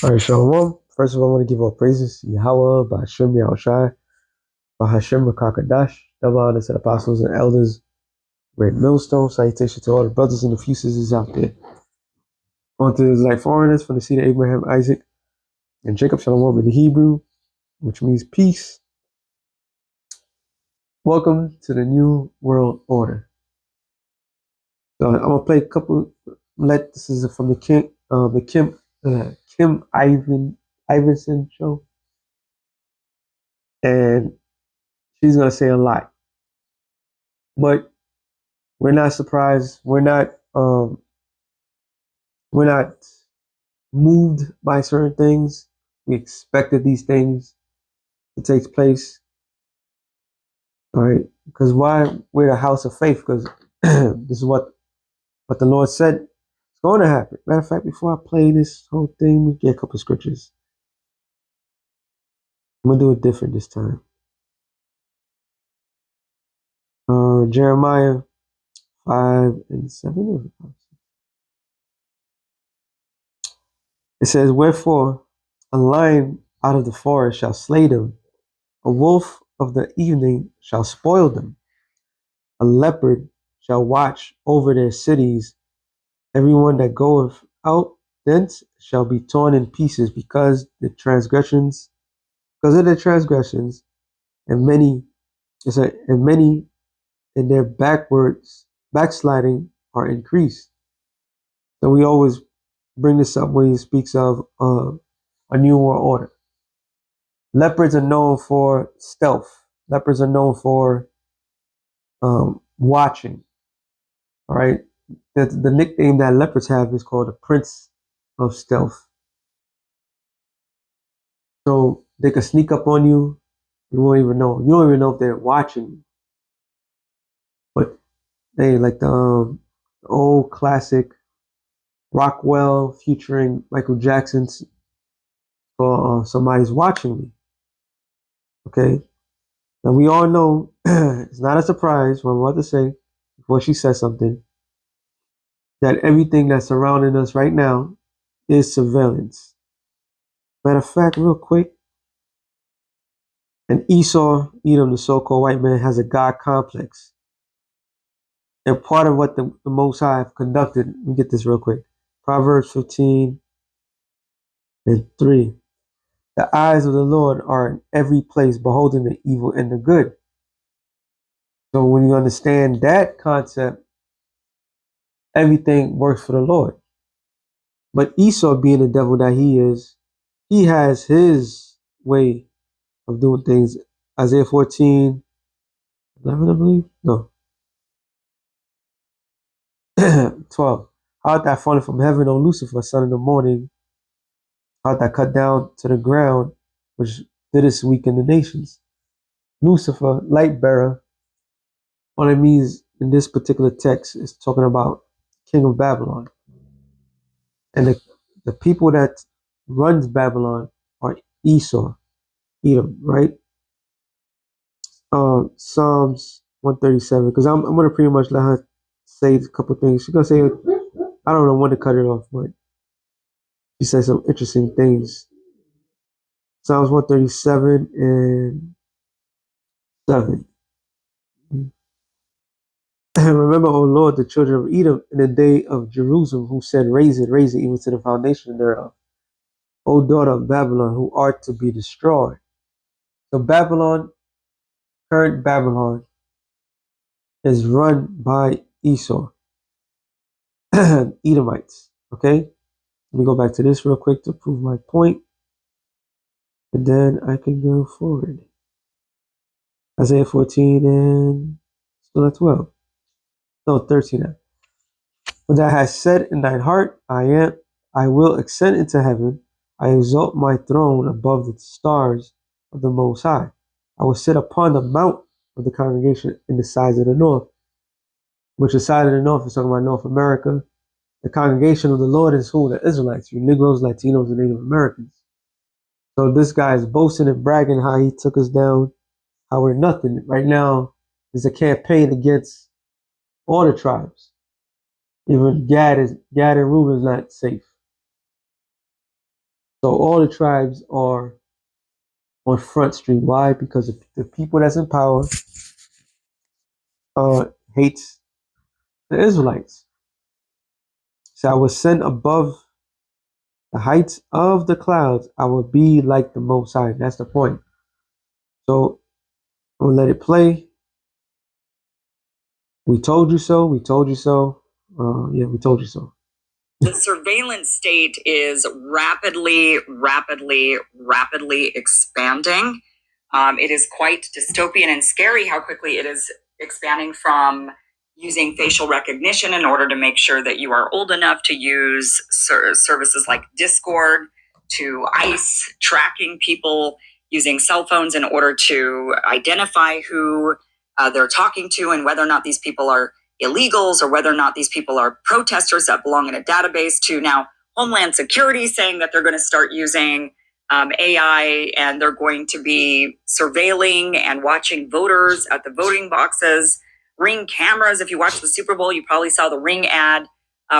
All right, Shalom. First of all, I want to give all praises to Yahweh, Ba'ashem Yahushai, Bahashem Rakakadash, double honor to the apostles and elders, great millstone, salutation to all the brothers and the few sisters out there. On to the Israelite foreigners from the seed of Abraham, Isaac, and Jacob, Shalom in the Hebrew, which means peace. Welcome to the New World Order. So I'm gonna play a couple. This is from the Kim Iverson show, and she's gonna say a lot, but we're not surprised. We're not moved by certain things. We expected these things to take place. All right. Because why we're the house of faith? Because this is what the Lord said is going to happen. Matter of fact, before I play this whole thing, we get a couple of scriptures. I'm gonna do it different this time. Jeremiah 5:7. It says, "Wherefore a lion out of the forest shall slay them, a wolf of the evening shall spoil them. A leopard shall watch over their cities. Everyone that goeth out thence shall be torn in pieces because of their transgressions, and many in their backsliding are increased." So we always bring this up when he speaks of a new world order. Leopards are known for stealth. Leopards are known for watching. All right. The nickname that leopards have is called the Prince of Stealth. So they could sneak up on you. You won't even know. You don't even know if they're watching you. But they like the old classic Rockwell featuring Michael Jackson's Somebody's Watching Me. Okay. Now we all know it's not a surprise what I'm about to say before she says something, that everything that's surrounding us right now is surveillance. Matter of fact, real quick, and Edom, the so-called white man, has a God complex. And part of what the Most High have conducted, let me get this real quick. Proverbs 15:3. The eyes of the Lord are in every place, beholding the evil and the good. So when you understand that concept, everything works for the Lord. But Esau, being the devil that he is, he has his way of doing things. Isaiah 14:11, I believe. No. 12. How art thou fallen from heaven, O Lucifer, son of the morning? How art thou cut down to the ground, which didst weaken the nations? Lucifer, light bearer, what it means in this particular text is talking about King of Babylon. And the people that runs Babylon are Esau, Edom, right? Psalms 137, because I'm going to pretty much let her say a couple things. She's going to say, I don't know when to cut it off, but she said some interesting things. Psalms 137 and 7. Remember, O Lord, the children of Edom in the day of Jerusalem, who said, raise it, even to the foundation thereof. O daughter of Babylon, who art to be destroyed. So Babylon, current Babylon, is run by Esau, Edomites. Okay? Let me go back to this real quick to prove my point, and then I can go forward. Isaiah 14 and still at 12. No, 13 now. When thou hast said in thine heart, I will ascend into heaven. I exalt my throne above the stars of the Most High. I will sit upon the mount of the congregation in the sides of the north, which the side of the north is talking about North America. The congregation of the Lord is who? The Israelites, you Negroes, Latinos, and Native Americans. So this guy is boasting and bragging how he took us down, how we're nothing. Right now, there's a campaign against all the tribes. Even Gad and Reuben is not safe. So all the tribes are on Front Street. Why? Because the people that's in power hates the Israelites. So I was sent above the heights of the clouds. I will be like the Most High. That's the point. So I'm gonna let it play. We told you so. We told you so. Yeah, we told you so. The surveillance state is rapidly expanding. It is quite dystopian and scary how quickly it is expanding, from using facial recognition in order to make sure that you are old enough to use services like Discord, to ICE tracking people using cell phones in order to identify who they're talking to and whether or not these people are illegals or whether or not these people are protesters that belong in a database, to now Homeland Security saying that they're going to start using AI and they're going to be surveilling and watching voters at the voting boxes. Ring cameras. If you watched the Super Bowl, you probably saw the Ring ad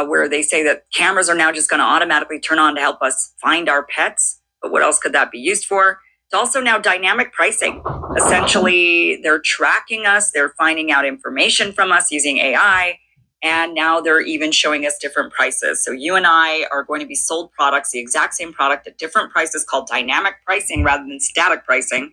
where they say that cameras are now just going to automatically turn on to help us find our pets. But what else could that be used for? It's also now dynamic pricing. Essentially, they're tracking us, they're finding out information from us using AI, and now they're even showing us different prices. So you and I are going to be sold products, the exact same product at different prices, called dynamic pricing rather than static pricing,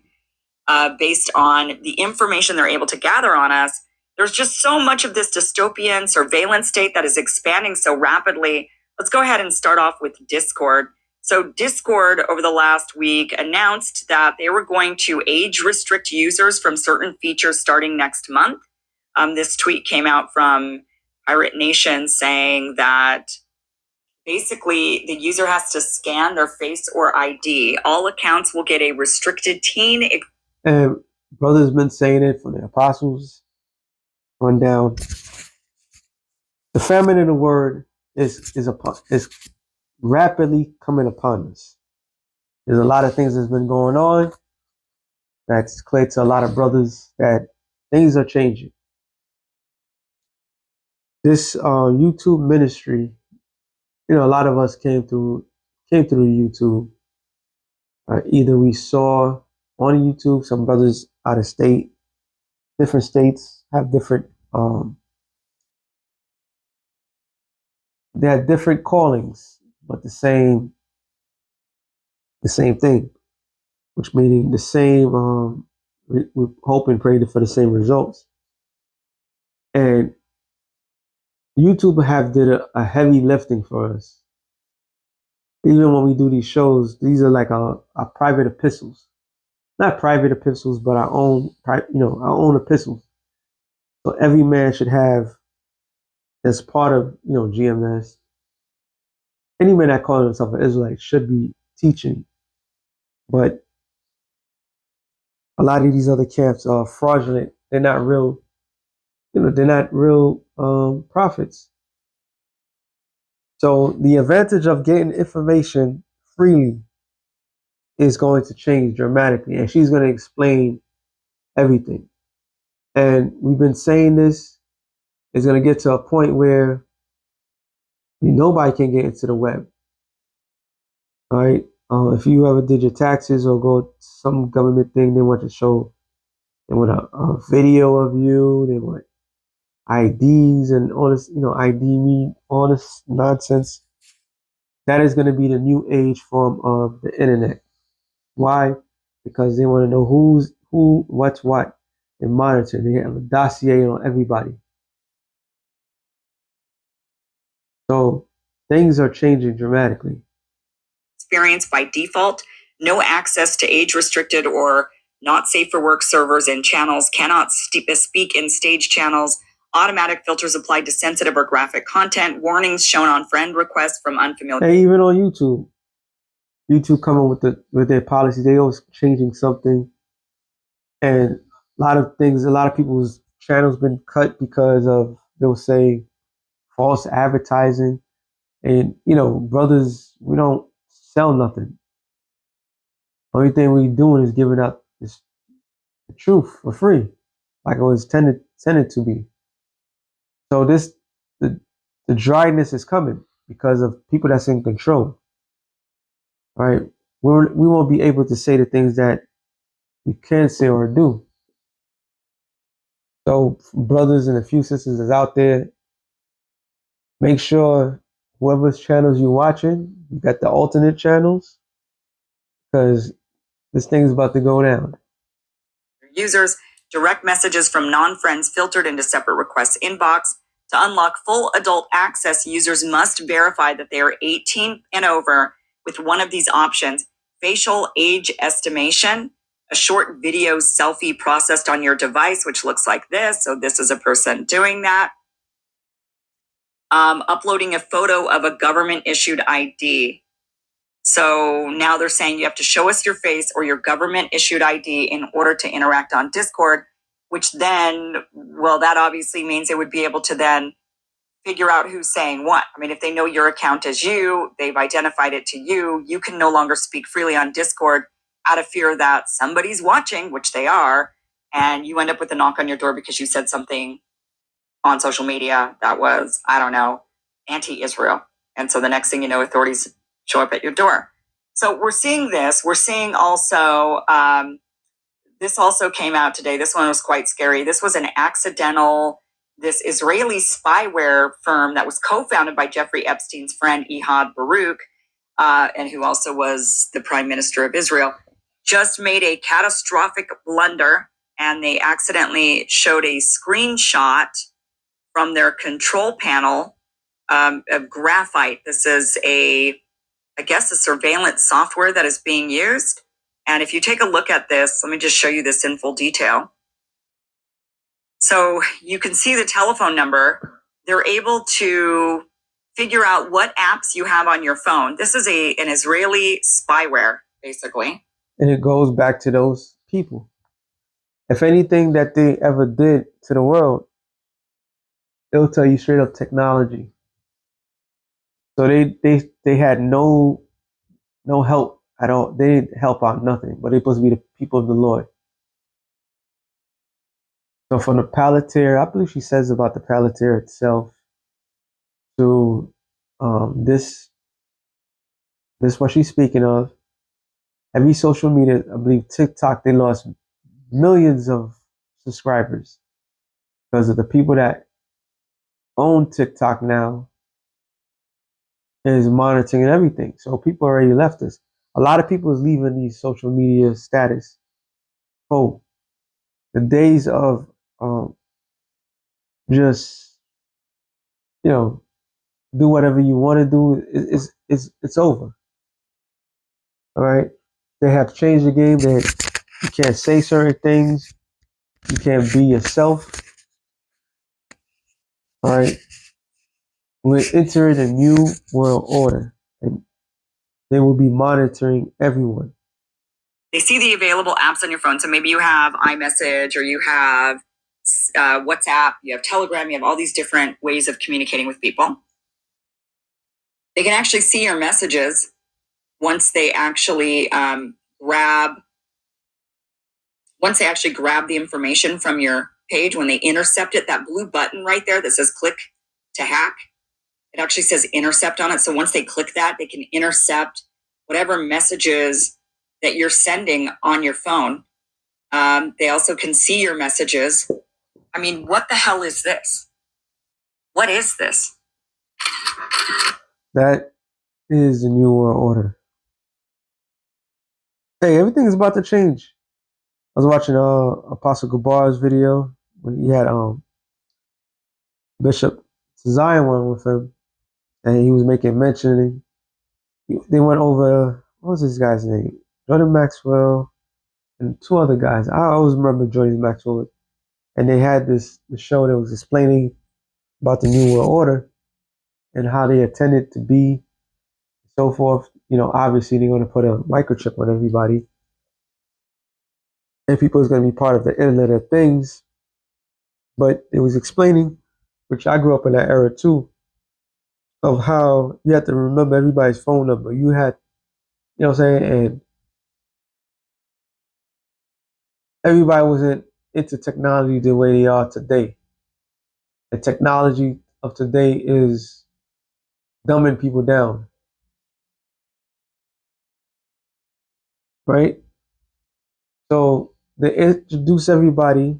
based on the information they're able to gather on us. There's just so much of this dystopian surveillance state that is expanding so rapidly. Let's go ahead and start off with Discord. So Discord over the last week announced that they were going to age restrict users from certain features starting next month. This tweet came out from Pirate Nation saying that basically the user has to scan their face or ID. All accounts will get a restricted teen. And brothers been saying it from the apostles on down. The famine in the word is rapidly coming upon us. There's a lot of things that's been going on that's clear to a lot of brothers that things are changing. This YouTube ministry, a lot of us came through YouTube. Either we saw on YouTube some brothers out of state, different states have different they had different callings, but the same thing, which meaning the same. We hope and pray for the same results. And YouTube have did a heavy lifting for us. Even when we do these shows, these are like our private epistles, not private epistles, but our own, our own epistles. So every man should have, as part of GMS, any man that calls himself an Israelite should be teaching. But a lot of these other camps are fraudulent. They're not real. They're not real prophets. So the advantage of getting information freely is going to change dramatically, and she's going to explain everything. And we've been saying this is going to get to a point where nobody can get into the web. All right. If you ever did your taxes or go to some government thing, they want to show, they want a video of you, they want IDs and all this, ID me, all this nonsense. That is going to be the new age form of the internet. Why? Because they want to know who's who, what's what, and monitor. They have a dossier on everybody. So things are changing dramatically. Experience by default, no access to age restricted or not safe for work servers and channels, cannot speak in stage channels, automatic filters applied to sensitive or graphic content, warnings shown on friend requests from unfamiliar. Hey, even on YouTube coming with their policy, they always changing something, and a lot of people's channels been cut because of, they'll say, false advertising. And brothers, we don't sell nothing. Only thing we doing is giving out this the truth for free, like it was tended to be. So the dryness is coming because of people that's in control. right? We won't be able to say the things that we can say or do. So, brothers and a few sisters that's out there, make sure whoever's channels you're watching, you got the alternate channels, because this thing's about to go down. Users, direct messages from non-friends filtered into separate requests inbox. To unlock full adult access, users must verify that they are 18 and over with one of these options: facial age estimation, a short video selfie processed on your device, which looks like this. So this is a person doing that. Uploading a photo of a government issued ID. So now they're saying you have to show us your face or your government issued ID in order to interact on Discord, which then, well, that obviously means they would be able to then figure out who's saying what. I mean, if they know your account is you, they've identified it to you, you can no longer speak freely on Discord out of fear that somebody's watching, which they are, and you end up with a knock on your door because you said something on social media that was, I don't know, anti-Israel. And so the next thing you know, authorities show up at your door. So we're seeing this. We're seeing also, this also came out today. This one was quite scary. This was an accidental, this Israeli spyware firm that was co-founded by Jeffrey Epstein's friend Ehud Baruch, and who also was the prime minister of Israel, just made a catastrophic blunder, and they accidentally showed a screenshot from their control panel of Graphite. This is I guess, a surveillance software that is being used. And if you take a look at this, let me just show you this in full detail. So you can see the telephone number. They're able to figure out what apps you have on your phone. This is an Israeli spyware, basically. And it goes back to those people. If anything that they ever did to the world, they'll tell you straight up technology. So they had no help at all. They didn't help out nothing, but they're supposed to be the people of the Lord. So from the Palantir, I believe she says about the Palantir itself to this what she's speaking of. Every social media, I believe TikTok, they lost millions of subscribers because of the people that own TikTok now is monitoring everything. So people already left us. A lot of people is leaving these social media status. Oh, the days of just do whatever you want to do it's over. All right, they have changed the game. That you can't say certain things. You can't be yourself. All right, we're entering a new world order, and they will be monitoring everyone. They see the available apps on your phone. So maybe you have iMessage or you have WhatsApp, you have Telegram, you have all these different ways of communicating with people. They can actually see your messages once they actually grab the information from your page. When they intercept it, that blue button right there that says click to hack, it actually says intercept on it. So once they click that, they can intercept whatever messages that you're sending on your phone. They also can see your messages. I mean, what the hell is this? What is this? That is the new world order. Hey, everything is about to change. I was watching Apostle Gabar's video when he had Bishop Zion one with him, and he was making mentioning. They went over, what was this guy's name? Jordan Maxwell and two other guys. I always remember Jordan Maxwell. And they had the show that was explaining about the New World Order and how they intended to be, so forth. Obviously they're going to put a microchip on everybody, and people is going to be part of the Internet of Things. But it was explaining, which I grew up in that era too, of how you had to remember everybody's phone number. You had, you know what I'm saying, and everybody wasn't into technology the way they are today. The technology of today is dumbing people down. right? So they introduce everybody,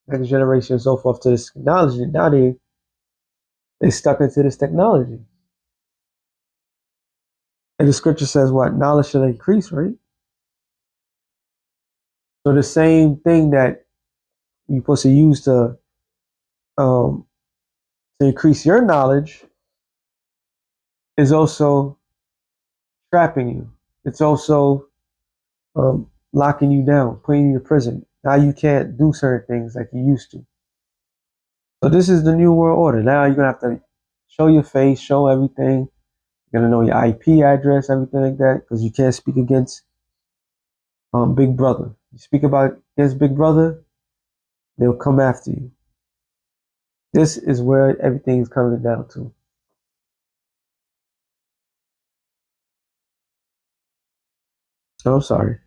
next generation and so forth, to this technology. Now they stuck into this technology. And the scripture says what? Knowledge shall increase, right? So the same thing that you're supposed to use um, to increase your knowledge is also trapping you. It's also locking you down, putting you in prison. Now you can't do certain things like you used to. So this is the new world order. Now you're gonna have to show your face, show everything. You're gonna know your IP address, everything like that, because you can't speak against Big Brother. You speak about against Big Brother, they'll come after you. This is where everything is coming down to. Oh, I'm sorry.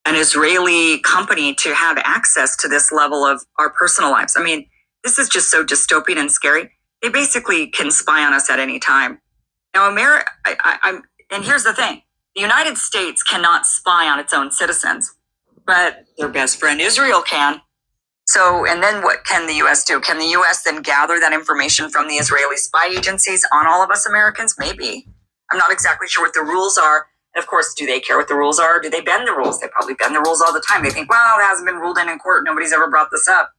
An Israeli company to have access to this level of our personal lives. I mean, this is just so dystopian and scary. They basically can spy on us at any time. Now, America, and here's the thing: the United States cannot spy on its own citizens, but their best friend Israel can. So, and then what can the U.S. do? Can the U.S. then gather that information from the Israeli spy agencies on all of us Americans? Maybe. I'm not exactly sure what the rules are. And of course, do they care what the rules are? Do they bend the rules? They probably bend the rules all the time. They think, well, it hasn't been ruled in court. Nobody's ever brought this up.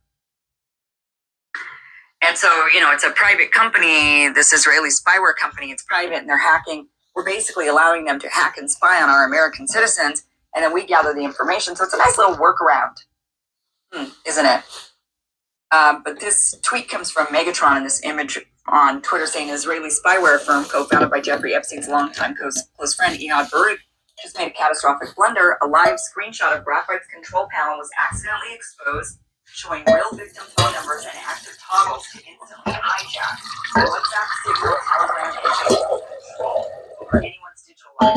And so, it's a private company, this Israeli spyware company, it's private and they're hacking. We're basically allowing them to hack and spy on our American citizens, and then we gather the information. So it's a nice little workaround, isn't it? But this tweet comes from Megatron, and this image on Twitter saying an Israeli spyware firm co-founded by Jeffrey Epstein's longtime close friend Ehud Baruch just made a catastrophic blunder. A live screenshot of Graphite's control panel was accidentally exposed, showing real victim phone numbers and active toggles to instantly hijack WhatsApp, Signal, Telegram, and Facebook control over anyone's digital life.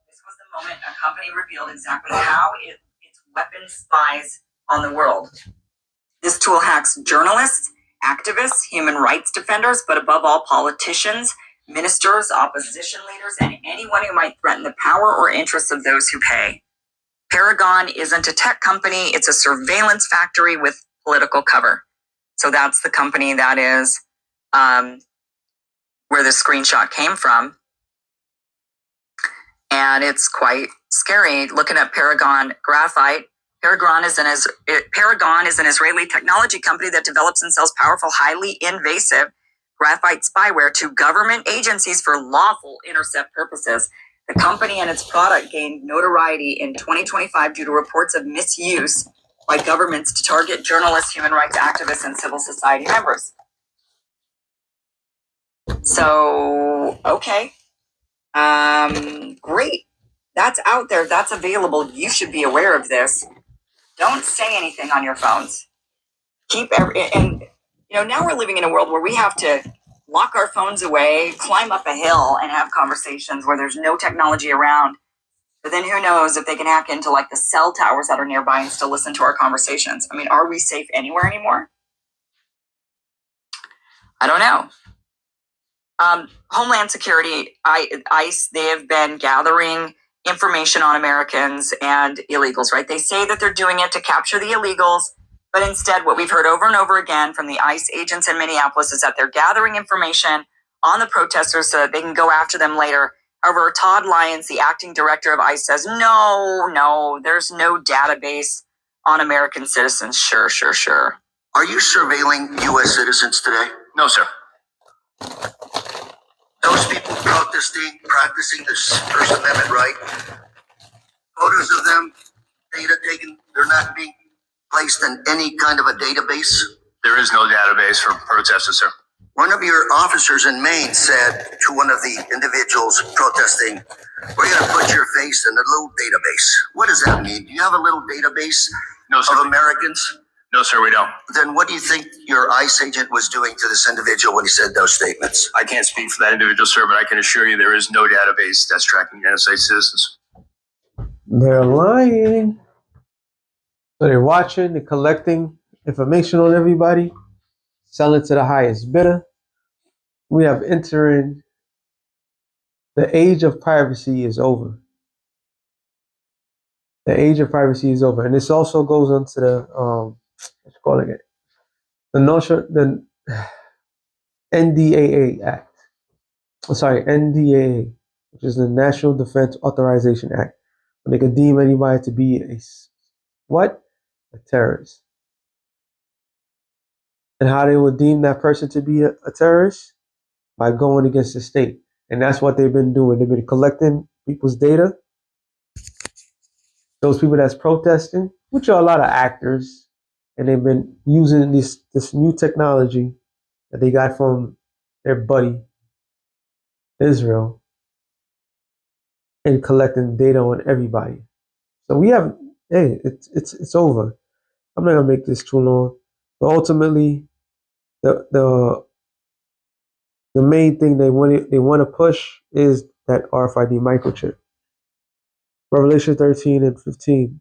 This was the moment a company revealed exactly how its weapon spies on the world. This tool hacks journalists, activists, human rights defenders, but above all, politicians, ministers, opposition leaders, and anyone who might threaten the power or interests of those who pay. Paragon isn't a tech company, it's a surveillance factory with political cover. So that's the company that is where the screenshot came from. And it's quite scary looking at Paragon Graphite. Paragon is an Israeli technology company that develops and sells powerful, highly invasive graphite spyware to government agencies for lawful intercept purposes. The company and its product gained notoriety in 2025 due to reports of misuse by governments to target journalists, human rights activists, and civil society members. So, okay. Great. That's out there. That's available. You should be aware of this. Don't say anything on your phones. Now we're living in a world where we have to lock our phones away, climb up a hill, and have conversations where there's no technology around. But then who knows if they can hack into like the cell towers that are nearby and still listen to our conversations. I mean, are we safe anywhere anymore? I don't know. Homeland Security, ICE, they have been gathering information on Americans and illegals, right? They say that they're doing it to capture the illegals, but instead what we've heard over and over again from the ICE agents in Minneapolis is that they're gathering information on the protesters so that they can go after them later. However, Todd Lyons, the acting director of ICE, says, no, there's no database on American citizens. Sure. Are you surveilling U.S. citizens today? No, sir. Those people practicing this First Amendment right, photos of them, data taken, they're not being placed in any kind of a database? There is no database for protesters, sir. One of your officers in Maine said to one of the individuals protesting, we're going to put your face in a little database. What does that mean? Do you have a little database No, sir. of Americans? No, sir, we don't. Then what do you think your ICE agent was doing to this individual when he said those statements? I can't speak for that individual, sir, but I can assure you there is no database that's tracking United States citizens. They're lying. So they're watching, they're collecting information on everybody, selling to the highest bidder. We have entering the age of privacy is over. The age of privacy is over, and this also goes into the what's it calling it, the notion, the NDAA Act. Sorry, NDAA, which is the National Defense Authorization Act, when they could deem anybody to be a terrorist, and how they would deem that person to be a terrorist by going against the state, and that's what they've been doing. They've been collecting people's data. Those people that's protesting, which are a lot of actors, and they've been using this new technology that they got from their buddy Israel and collecting data on everybody. So we have, hey, it's over. I'm not gonna make this too long, but ultimately, the main thing they want to push is that RFID microchip. Revelation 13 and 15.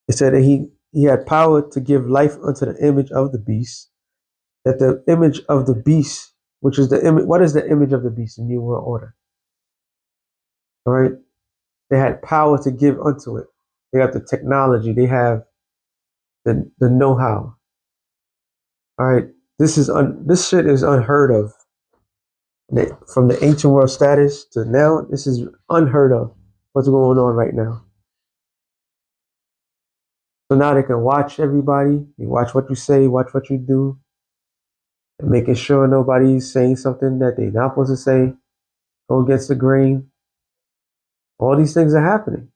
It said that he had power to give life unto the image of the beast. That the image of the beast, which is the image, what is the image of the beast? The New World Order. All right. They had power to give unto it. They have the technology. They have the know-how. All right. This shit is unheard of. From the ancient world status to now, this is unheard of. What's going on right now? So now they can watch everybody. They watch what you say, watch what you do, and making sure nobody's saying something that they're not supposed to say, go against the grain. All these things are happening.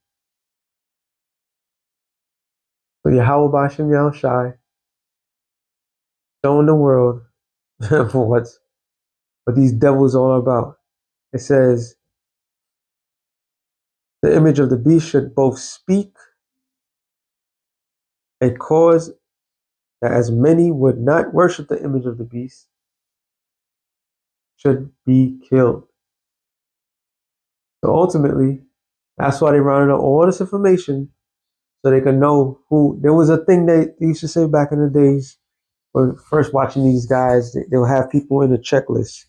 So Yahweh Bashem Yahushai showing the world for what these devils are all about. It says the image of the beast should both speak and cause that as many would not worship the image of the beast should be killed. So ultimately, that's why they rounded up all this information so they can know who. There was a thing they used to say back in the days when first watching these guys, they'll have people in a checklist.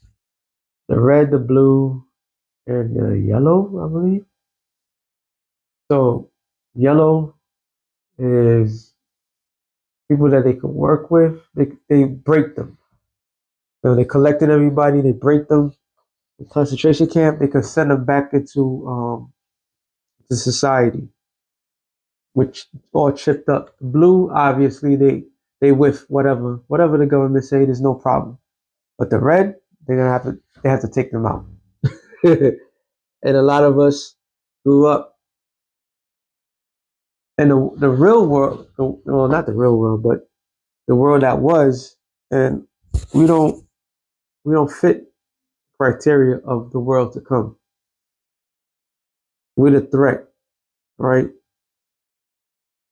The red, the blue, and the yellow, I believe. So yellow is people that they can work with. They break them. So they collected everybody, they break them. The concentration camp, they could send them back into the society, which all chipped up. The blue, obviously, they with whatever the government say, there's no problem. But the red, they have to take them out. And a lot of us grew up in the real world. Well, not the real world, but the world that was, and we don't fit criteria of the world to come. We're the threat, right?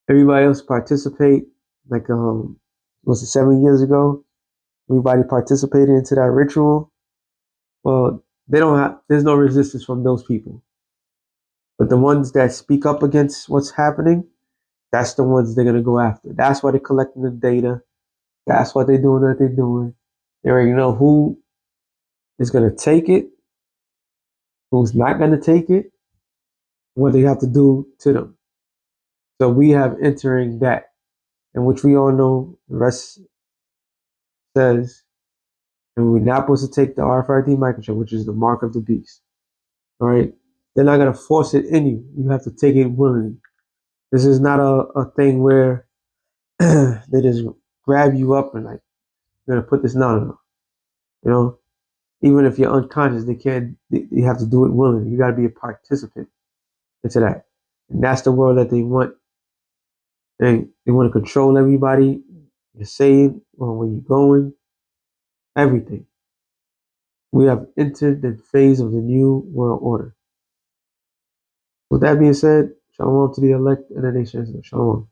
Everybody else participate. Like was it 7 years ago? Everybody participated into that ritual. Well, they don't have. There's no resistance from those people. But the ones that speak up against what's happening, that's the ones they're gonna go after. That's why they're collecting the data. That's what they're doing. What they're doing. They already know who is gonna take it, who's not gonna take it, what they have to do to them. So we have entering that, in which we all know the rest says, and we're not supposed to take the RFID microchip, which is the mark of the beast. All right, they're not gonna force it in you. You have to take it willingly. This is not a thing where they just grab you up and like, you're gonna put this. No. You know, even if you're unconscious, they can't. You have to do it willingly. You got to be a participant into that, and that's the world that they want. They want to control everybody. You're saying, or where you're going, everything. We have entered the phase of the new world order. With that being said, shalom to the elect and the nations. Shalom.